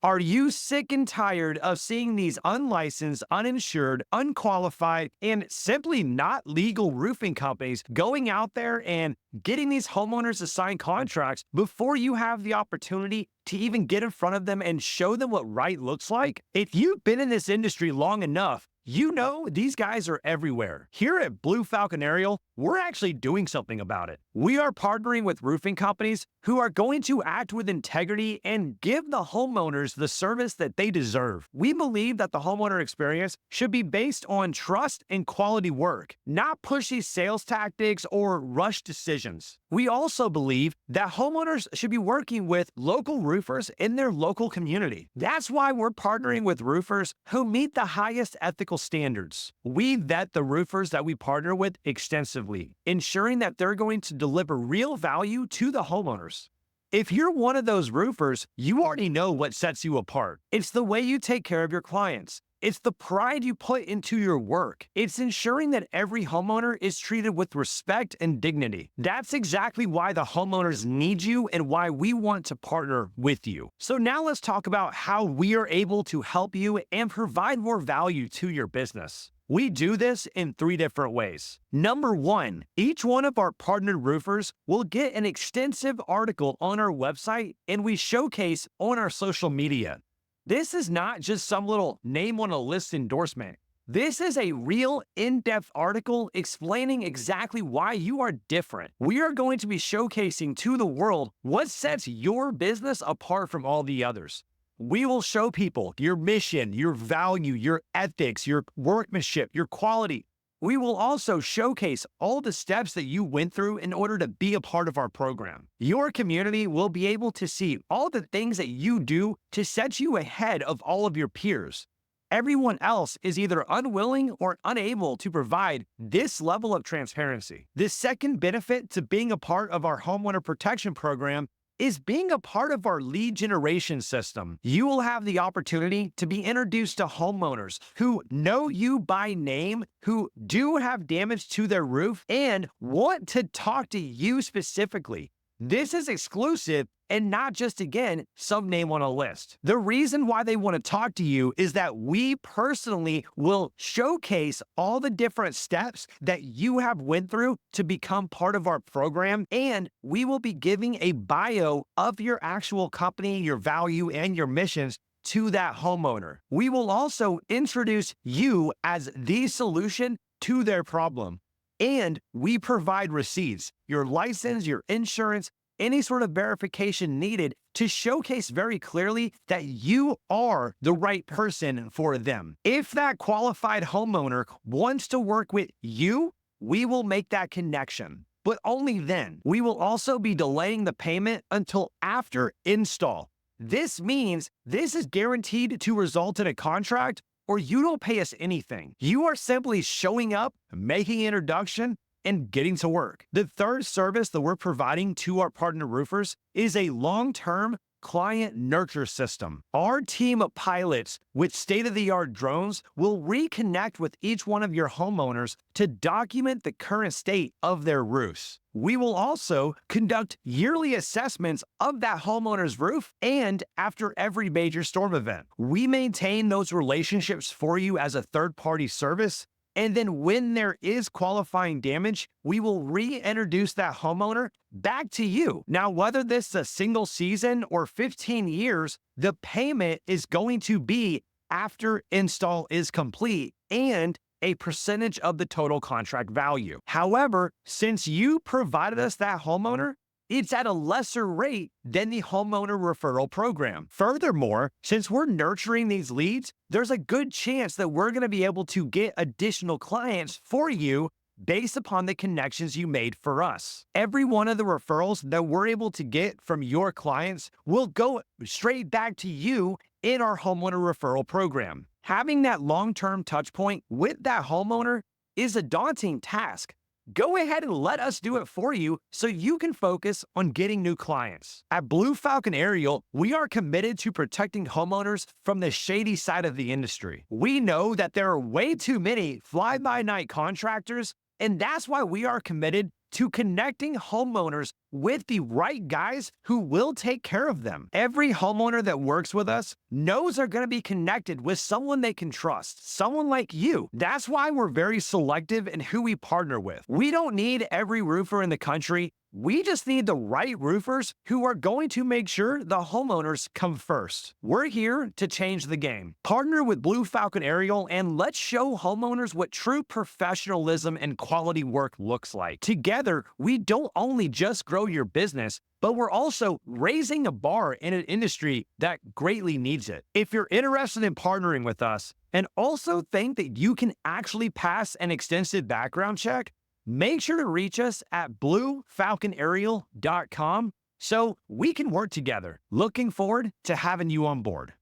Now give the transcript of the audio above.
Are you sick and tired of seeing these unlicensed, uninsured, unqualified, and simply not legal roofing companies going out there and getting these homeowners to sign contracts before you have the opportunity to even get in front of them and show them what right looks like? If you've been in this industry long enough, you know these guys are everywhere. Here at Blue Falcon Aerial, we're actually doing something about it. We are partnering with roofing companies who are going to act with integrity and give the homeowners the service that they deserve. We believe that the homeowner experience should be based on trust and quality work, not pushy sales tactics or rush decisions. We also believe that homeowners should be working with local roofers in their local community. That's why we're partnering with roofers who meet the highest ethical standards. We vet the roofers that we partner with extensively, ensuring that they're going to deliver real value to the homeowners. If you're one of those roofers, you already know what sets you apart. It's the way you take care of your clients. It's the pride you put into your work. It's ensuring that every homeowner is treated with respect and dignity. That's exactly why the homeowners need you and why we want to partner with you. So now let's talk about how we are able to help you and provide more value to your business. We do this in 3 different ways. Number 1, each one of our partnered roofers will get an extensive article on our website and we showcase on our social media. This is not just some little name on a list endorsement. This is a real in-depth article explaining exactly why you are different. We are going to be showcasing to the world what sets your business apart from all the others. We will show people your mission, your value, your ethics, your workmanship, your quality. We will also showcase all the steps that you went through in order to be a part of our program. Your community will be able to see all the things that you do to set you ahead of all of your peers. Everyone else is either unwilling or unable to provide this level of transparency. The second benefit to being a part of our homeowner protection program is being a part of our lead generation system. You will have the opportunity to be introduced to homeowners who know you by name, who do have damage to their roof, and want to talk to you specifically. This is exclusive and not just, again, some name on a list. The reason why they want to talk to you is that we personally will showcase all the different steps that you have went through to become part of our program, and we will be giving a bio of your actual company, your value, and your missions to that homeowner. We will also introduce you as the solution to their problem. And we provide receipts, your license, your insurance, any sort of verification needed to showcase very clearly that you are the right person for them. If that qualified homeowner wants to work with you, we will make that connection, but only then. We will also be delaying the payment until after install. This means this is guaranteed to result in a contract or you don't pay us anything. You are simply showing up, making an introduction, and getting to work. The third service that we're providing to our partner roofers is a long-term client nurture system. Our team of pilots with state-of-the-art drones will reconnect with each one of your homeowners to document the current state of their roofs. We will also conduct yearly assessments of that homeowner's roof and after every major storm event. We maintain those relationships for you as a third-party service. And then when there is qualifying damage, we will reintroduce that homeowner back to you. Now, whether this is a single season or 15 years, the payment is going to be after install is complete and a percentage of the total contract value. However, since you provided us that homeowner, it's at a lesser rate than the homeowner referral program. Furthermore, since we're nurturing these leads, there's a good chance that we're going to be able to get additional clients for you based upon the connections you made for us. Every one of the referrals that we're able to get from your clients will go straight back to you in our homeowner referral program. Having that long-term touch point with that homeowner is a daunting task. Go ahead and let us do it for you so you can focus on getting new clients. At Blue Falcon Aerial, we are committed to protecting homeowners from the shady side of the industry. We know that there are way too many fly-by-night contractors, and that's why we are committed to connecting homeowners with the right guys who will take care of them. Every homeowner that works with us knows they're going to be connected with someone they can trust, someone like you. That's why we're very selective in who we partner with. We don't need every roofer in the country. We just need the right roofers who are going to make sure the homeowners come first. We're here to change the game. Partner with Blue Falcon Aerial and let's show homeowners what true professionalism and quality work looks like. Together, we don't only just grow your business, but we're also raising a bar in an industry that greatly needs it. If you're interested in partnering with us and also think that you can actually pass an extensive background check, make sure to reach us at bluefalconaerial.com so we can work together. Looking forward to having you on board.